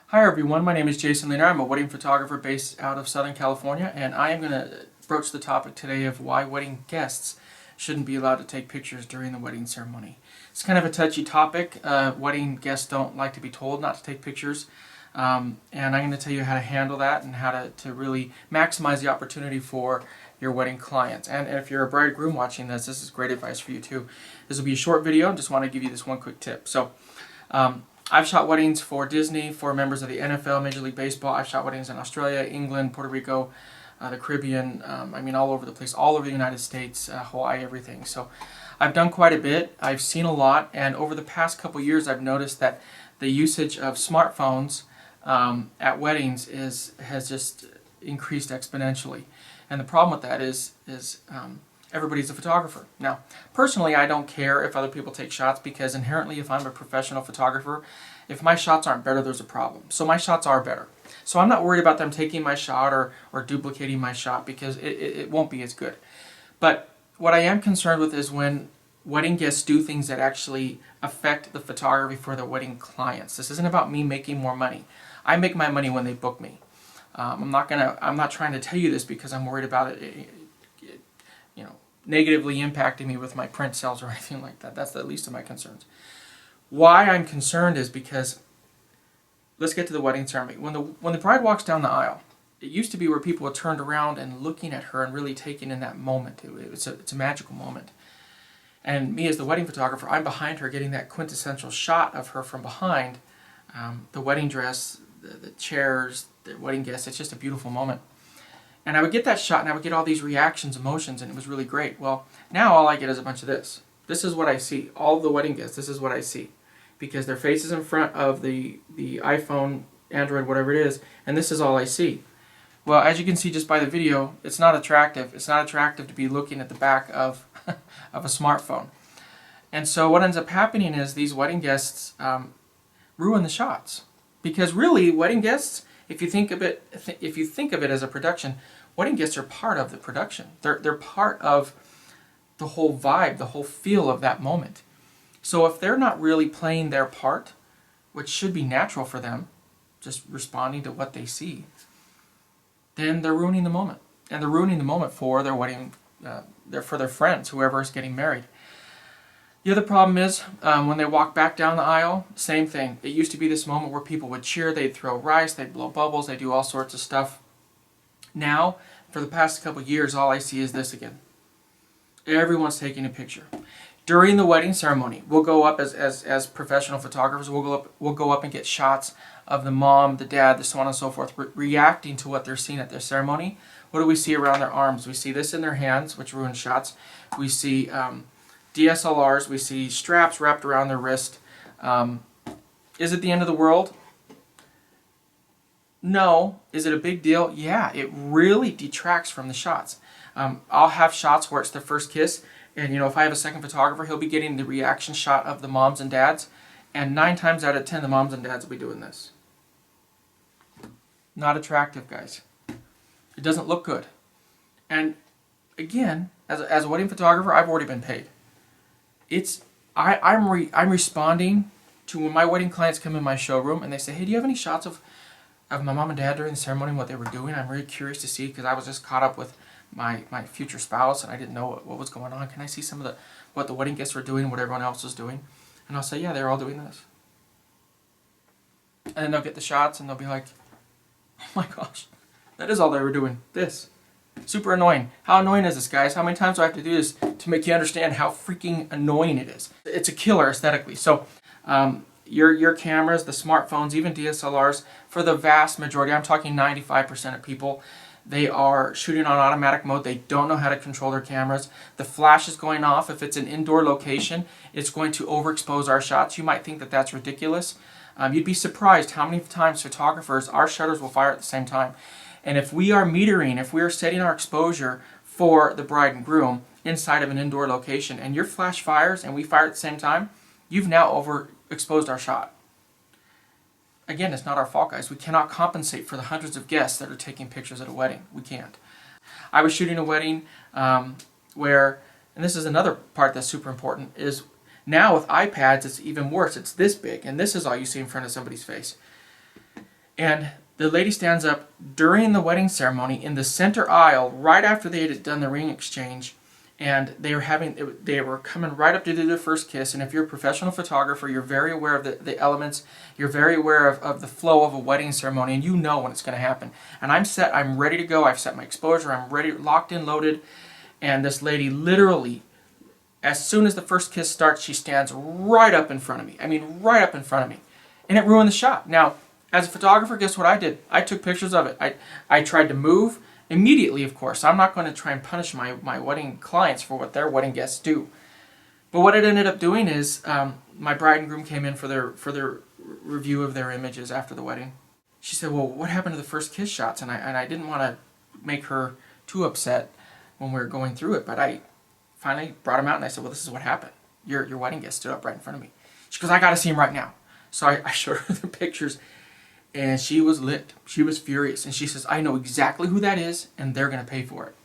Hi everyone, my name is Jason Lanier. I'm a wedding photographer based out of Southern California, and I am going to broach the topic today of why wedding guests shouldn't be allowed to take pictures during the wedding ceremony. It's kind of a touchy topic. Wedding guests don't like to be told not to take pictures, and I'm going to tell you how to handle that and how to really maximize the opportunity for your wedding clients. And if you're a bride or groom watching this is great advice for you too. This will be a short video. I just want to give you this one quick tip. I've shot weddings for Disney, for members of the NFL, Major League Baseball. I've shot weddings in Australia, England, Puerto Rico, the Caribbean, all over the place, all over the United States, Hawaii, everything. So I've done quite a bit. I've seen a lot, and over the past couple years I've noticed that the usage of smartphones at weddings has just increased exponentially. And the problem with that is everybody's a photographer. Now, personally, I don't care if other people take shots because inherently, if I'm a professional photographer, if my shots aren't better, there's a problem. So my shots are better. So I'm not worried about them taking my shot or duplicating my shot because it won't be as good. But what I am concerned with is when wedding guests do things that actually affect the photography for their wedding clients. This isn't about me making more money. I make my money when they book me. I'm not trying to tell you this because I'm worried about it negatively impacting me with my print sales or anything like that. That's the least of my concerns. Why I'm concerned is because, let's get to the wedding ceremony. When the bride walks down the aisle, it used to be where people were turned around and looking at her and really taking in that moment. It's a magical moment. And me as the wedding photographer, I'm behind her getting that quintessential shot of her from behind, the wedding dress, the chairs, the wedding guests. It's just a beautiful moment. And I would get that shot and I would get all these reactions, emotions, and it was really great. Well, now all I get is a bunch of this. This is what I see. All of the wedding guests, this is what I see. Because their face is in front of the iPhone, Android, whatever it is, and this is all I see. Well, as you can see just by the video, it's not attractive. It's not attractive to be looking at the back of, of a smartphone. And so what ends up happening is these wedding guests ruin the shots. Because really, wedding guests, if you think of it as a production, wedding guests are part of the production. They're part of the whole vibe, the whole feel of that moment. So if they're not really playing their part, which should be natural for them, just responding to what they see, then they're ruining the moment. And they're ruining the moment for their wedding, for their friends, whoever is getting married. The other problem is when they walk back down the aisle, same thing. It used to be this moment where people would cheer, they'd throw rice, they'd blow bubbles, they'd do all sorts of stuff. Now, for the past couple of years, all I see is this again. Everyone's taking a picture. During the wedding ceremony, we'll go up as professional photographers, we'll go up and get shots of the mom, the dad, the so on and so forth, reacting to what they're seeing at their ceremony. What do we see around their arms? We see this in their hands, which ruins shots. We see DSLRs, we see straps wrapped around their wrist. Is it the end of the world? No. Is it a big deal? Yeah, it really detracts from the shots. I'll have shots where it's the first kiss, and if I have a second photographer, he'll be getting the reaction shot of the moms and dads, and 9 times out of 10 the moms and dads will be doing this. Not attractive, guys. It doesn't look good. And again, as a wedding photographer, I've already been paid. I'm responding to when my wedding clients come in my showroom and they say, hey, do you have any shots of my mom and dad during the ceremony and what they were doing? I'm really curious to see because I was just caught up with my future spouse and I didn't know what was going on. Can I see some of what the wedding guests were doing, what everyone else was doing? And I'll say, yeah, they're all doing this. And then they'll get the shots and they'll be like, oh my gosh, that is all they were doing, this. Super annoying. How annoying is this, guys? How many times do I have to do this to make you understand how freaking annoying it is? It's a killer aesthetically. So your cameras, the smartphones, even DSLRs, for the vast majority, I'm talking 95% of people, they are shooting on automatic mode. They don't know how to control their cameras. The flash is going off. If it's an indoor location, it's going to overexpose our shots. You might think that that's ridiculous. You'd be surprised how many times photographers, our shutters will fire at the same time. And if we are metering, if we are setting our exposure for the bride and groom inside of an indoor location and your flash fires and we fire at the same time, you've now overexposed our shot. Again, it's not our fault, guys. We cannot compensate for the hundreds of guests that are taking pictures at a wedding. We can't. I was shooting a wedding where, and this is another part that's super important, is now with iPads it's even worse. It's this big and this is all you see in front of somebody's face. And the lady stands up during the wedding ceremony in the center aisle, right after they had done the ring exchange, and they were coming right up to do their first kiss. And if you're a professional photographer, you're very aware of the elements, you're very aware of the flow of a wedding ceremony, and you know when it's going to happen. And I'm ready to go. I've set my exposure, I'm ready, locked in, loaded. And this lady literally, as soon as the first kiss starts, she stands right up in front of me. I mean, right up in front of me. And it ruined the shot. Now, as a photographer, guess what I did? I took pictures of it. I tried to move immediately, of course. I'm not going to try and punish my wedding clients for what their wedding guests do. But what it ended up doing is my bride and groom came in for their review of their images after the wedding. She said, well, what happened to the first kiss shots? And I didn't want to make her too upset when we were going through it, but I finally brought them out and I said, well, this is what happened. Your wedding guest stood up right in front of me. She goes, I got to see him right now. So I showed her the pictures. And she was lit. She was furious. And she says, I know exactly who that is, and they're going to pay for it.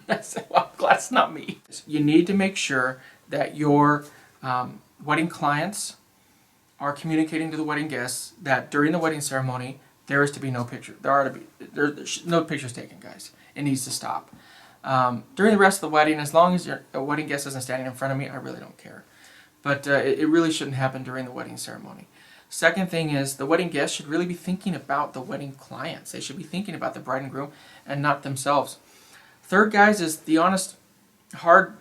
I said, well, I'm glad it's not me. You need to make sure that your wedding clients are communicating to the wedding guests that during the wedding ceremony, there is to be no picture. There's no pictures taken, guys. It needs to stop. During the rest of the wedding, as long as a wedding guest isn't standing in front of me, I really don't care. But it really shouldn't happen during the wedding ceremony. Second thing is, the wedding guests should really be thinking about the wedding clients. They should be thinking about the bride and groom and not themselves. Third, guys, is the honest, hard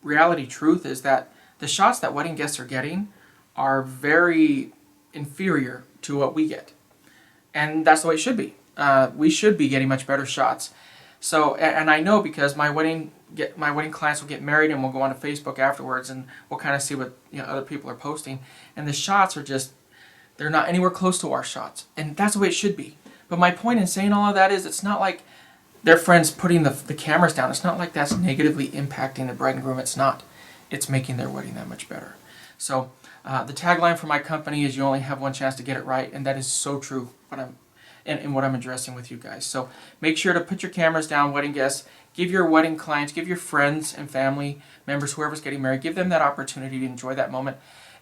reality truth is that the shots that wedding guests are getting are very inferior to what we get. And that's the way it should be. We should be getting much better shots. So, and I know because my wedding clients will get married and we'll go on to Facebook afterwards and we'll kind of see what other people are posting. And the shots are just, they're not anywhere close to our shots. And that's the way it should be. But my point in saying all of that is it's not like their friends putting the cameras down. It's not like that's negatively impacting the bride and groom. It's not. It's making their wedding that much better. So the tagline for my company is you only have one chance to get it right. And that is so true in what I'm addressing with you guys. So make sure to put your cameras down, wedding guests. Give your wedding clients, give your friends and family members, whoever's getting married, give them that opportunity to enjoy that moment.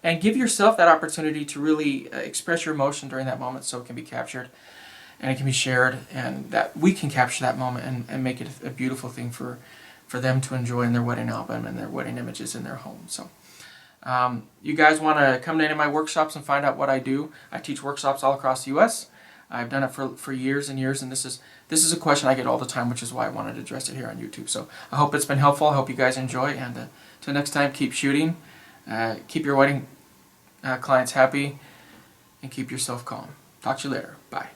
And give yourself that opportunity to really express your emotion during that moment so it can be captured and it can be shared and that we can capture that moment and make it a beautiful thing for them to enjoy in their wedding album and their wedding images in their home. So you guys want to come to any of my workshops and find out what I do. I teach workshops all across the U.S. I've done it for years and years, and this is a question I get all the time, which is why I wanted to address it here on YouTube. So I hope it's been helpful. I hope you guys enjoy, and till next time, keep shooting. Keep your wedding clients happy and keep yourself calm. Talk to you later. Bye.